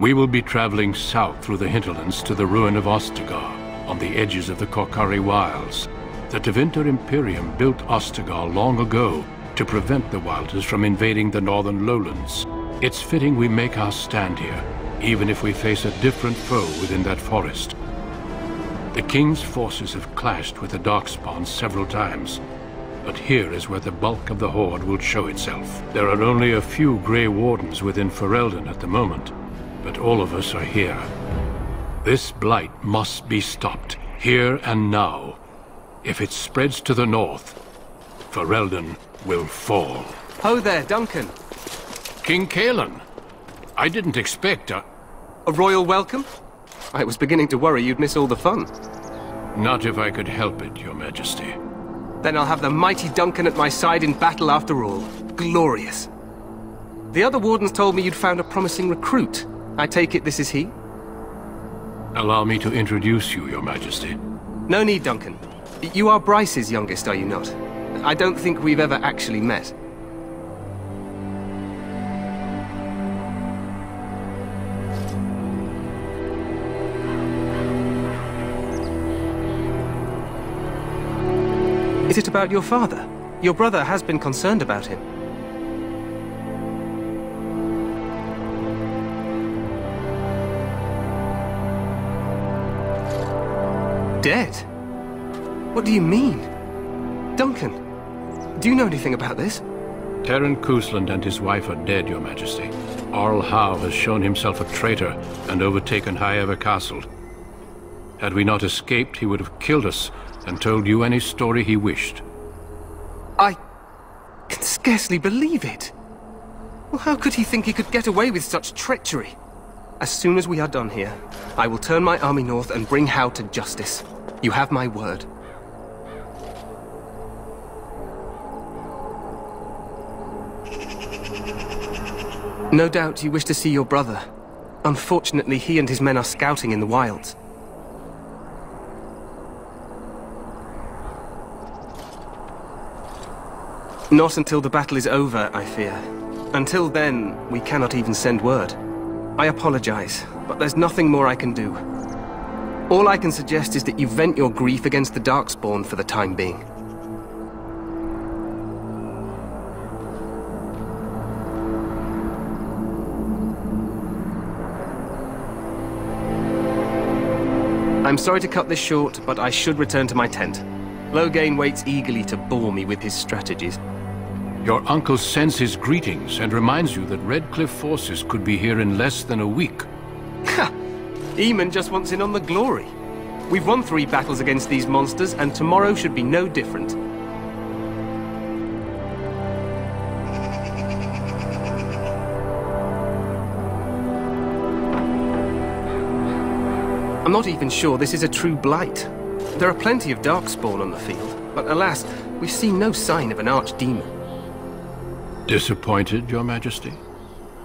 We will be traveling south through the hinterlands to the ruin of Ostagar, on the edges of the Korkari Wilds. The Tevinter Imperium built Ostagar long ago to prevent the Wilders from invading the northern lowlands. It's fitting we make our stand here, even if we face a different foe within that forest. The King's forces have clashed with the Darkspawn several times, but here is where the bulk of the Horde will show itself. There are only a few Grey Wardens within Ferelden at the moment, but all of us are here. This blight must be stopped, here and now. If it spreads to the north, Ferelden will fall. Ho there, Duncan. King Kaelan. I didn't expect a royal welcome? I was beginning to worry you'd miss all the fun. Not if I could help it, Your Majesty. Then I'll have the mighty Duncan at my side in battle after all. Glorious. The other wardens told me you'd found a promising recruit. I take it this is he? Allow me to introduce you, Your Majesty. No need, Duncan. You are Bryce's youngest, are you not? I don't think we've ever actually met. Is it about your father? Your brother has been concerned about him. Dead? What do you mean? Duncan, do you know anything about this? Terran Kusland and his wife are dead, Your Majesty. Arl Howe has shown himself a traitor and overtaken Highever Castle. Had we not escaped, he would have killed us and told you any story he wished. I can scarcely believe it. Well, how could he think he could get away with such treachery? As soon as we are done here, I will turn my army north and bring Howe to justice. You have my word. No doubt you wish to see your brother. Unfortunately, he and his men are scouting in the wilds. Not until the battle is over, I fear. Until then, we cannot even send word. I apologize, but there's nothing more I can do. All I can suggest is that you vent your grief against the Darkspawn for the time being. I'm sorry to cut this short, but I should return to my tent. Loghain waits eagerly to bore me with his strategies. Your uncle sends his greetings and reminds you that Redcliffe forces could be here in less than a week. Ha! Eamon just wants in on the glory. We've won 3 battles against these monsters, and tomorrow should be no different. I'm not even sure this is a true blight. There are plenty of Darkspawn on the field, but alas, we've seen no sign of an archdemon. Disappointed, Your Majesty?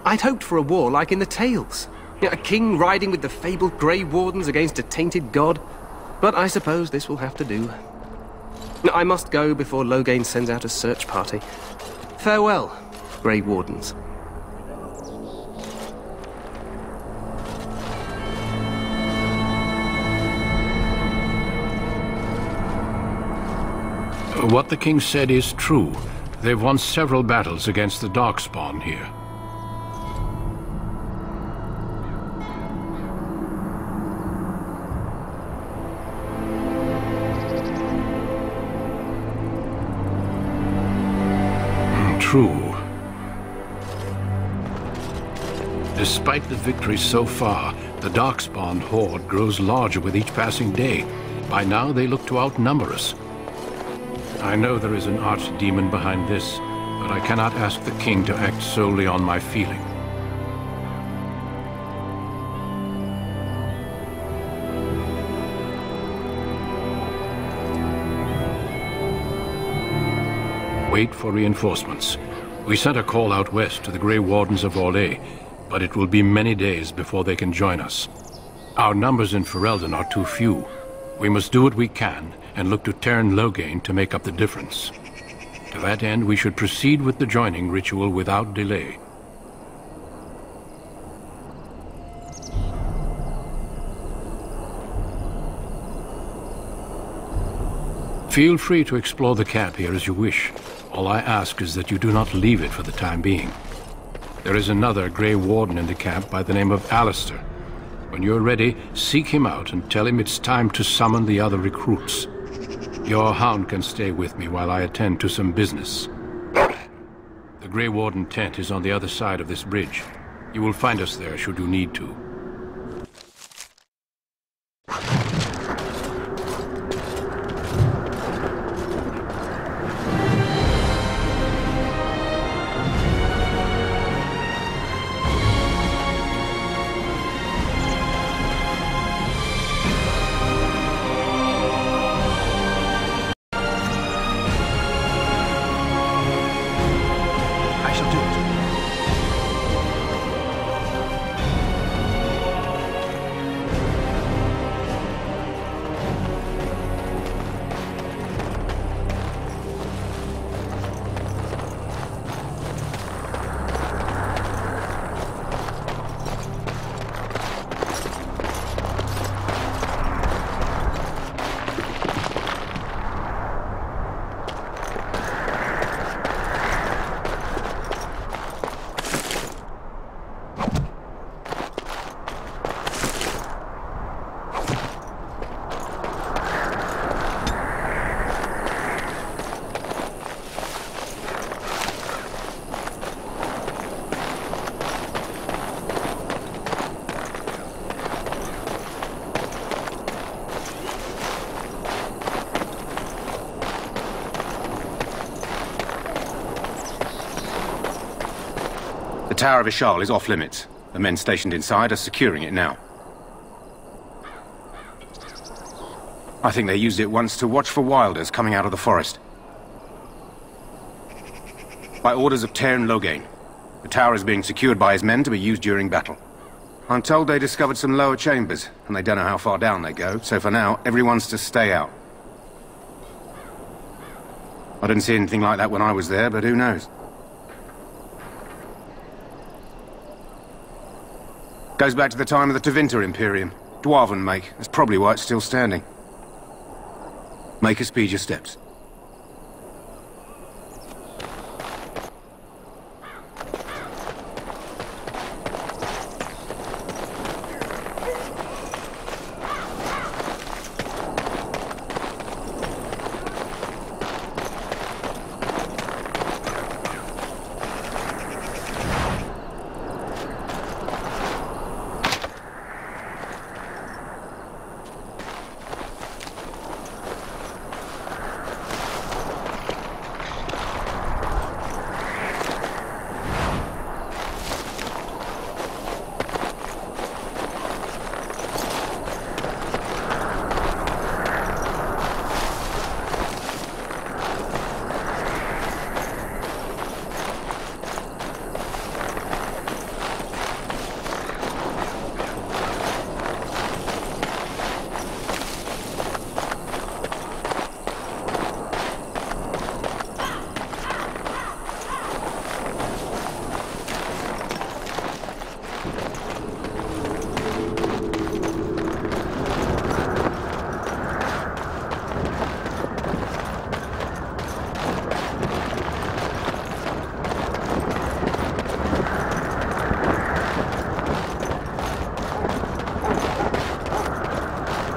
I'd hoped for a war like in the tales. A king riding with the fabled Grey Wardens against a tainted god. But I suppose this will have to do. I must go before Loghain sends out a search party. Farewell, Grey Wardens. What the king said is true. They've won several battles against the Darkspawn here. True. Despite the victories so far, the Darkspawn horde grows larger with each passing day. By now, they look to outnumber us. I know there is an archdemon behind this, but I cannot ask the king to act solely on my feeling. Wait for reinforcements. We sent a call out west to the Grey Wardens of Orlais, but it will be many days before they can join us. Our numbers in Ferelden are too few. We must do what we can and look to Terran Loghain to make up the difference. To that end, we should proceed with the joining ritual without delay. Feel free to explore the camp here as you wish. All I ask is that you do not leave it for the time being. There is another Grey Warden in the camp by the name of Alistair. When you're ready, seek him out and tell him it's time to summon the other recruits. Your hound can stay with me while I attend to some business. The Grey Warden tent is on the other side of this bridge. You will find us there should you need to. The Tower of Ishal is off limits. The men stationed inside are securing it now. I think they used it once to watch for wilders coming out of the forest. By orders of Tairn Loghain, the tower is being secured by his men to be used during battle. I'm told they discovered some lower chambers, and they don't know how far down they go, so for now, everyone's to stay out. I didn't see anything like that when I was there, but who knows? Goes back to the time of the Tevinter Imperium. Dwarven make. That's probably why it's still standing. Make a speed your steps.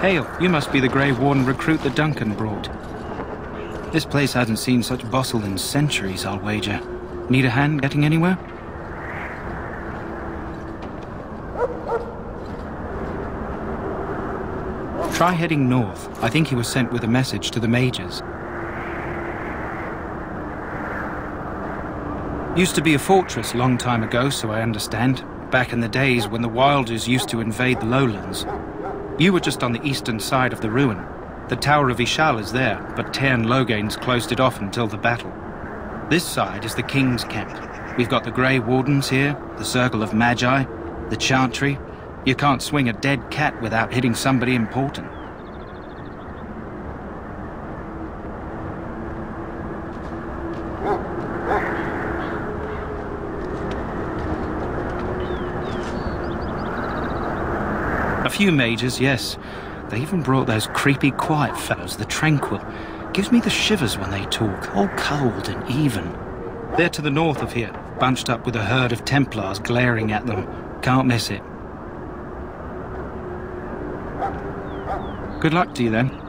Hail, you must be the Grey Warden recruit that Duncan brought. This place hasn't seen such bustle in centuries, I'll wager. Need a hand getting anywhere? Try heading north. I think he was sent with a message to the mages. Used to be a fortress long time ago, so I understand. Back in the days when the Wilders used to invade the lowlands. You were just on the eastern side of the ruin. The Tower of Ishal is there, but Tairn Loghain's closed it off until the battle. This side is the King's camp. We've got the Grey Wardens here, the Circle of Magi, the Chantry. You can't swing a dead cat without hitting somebody important. A few mages, yes. They even brought those creepy quiet fellows, the Tranquil. Gives me the shivers when they talk, all cold and even. They're to the north of here, bunched up with a herd of Templars glaring at them. Can't miss it. Good luck to you then.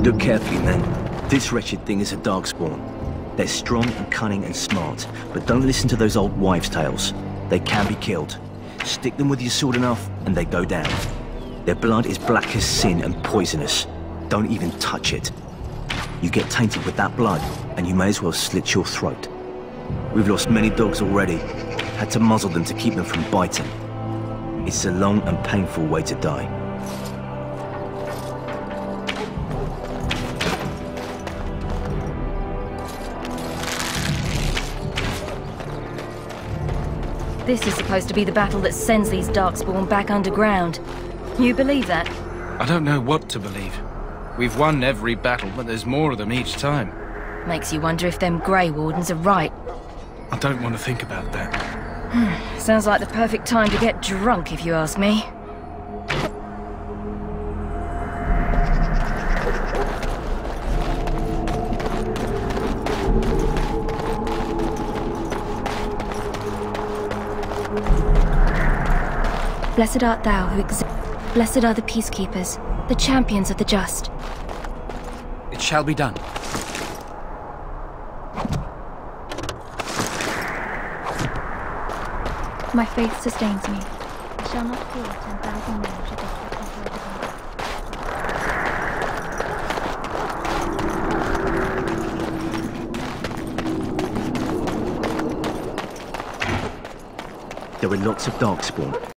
Look carefully, men. This wretched thing is a darkspawn. They're strong and cunning and smart, but don't listen to those old wives' tales. They can be killed. Stick them with your sword enough, and they go down. Their blood is black as sin and poisonous. Don't even touch it. You get tainted with that blood, and you may as well slit your throat. We've lost many dogs already. Had to muzzle them to keep them from biting. It's a long and painful way to die. This is supposed to be the battle that sends these darkspawn back underground. You believe that? I don't know what to believe. We've won every battle, but there's more of them each time. Makes you wonder if them Grey Wardens are right. I don't want to think about that. Sounds like the perfect time to get drunk, if you ask me. Blessed art thou who Blessed are the peacekeepers, the champions of the just. It shall be done. My faith sustains me. I shall not fear 10,000 men should take the conqueror There are lots of darkspawn.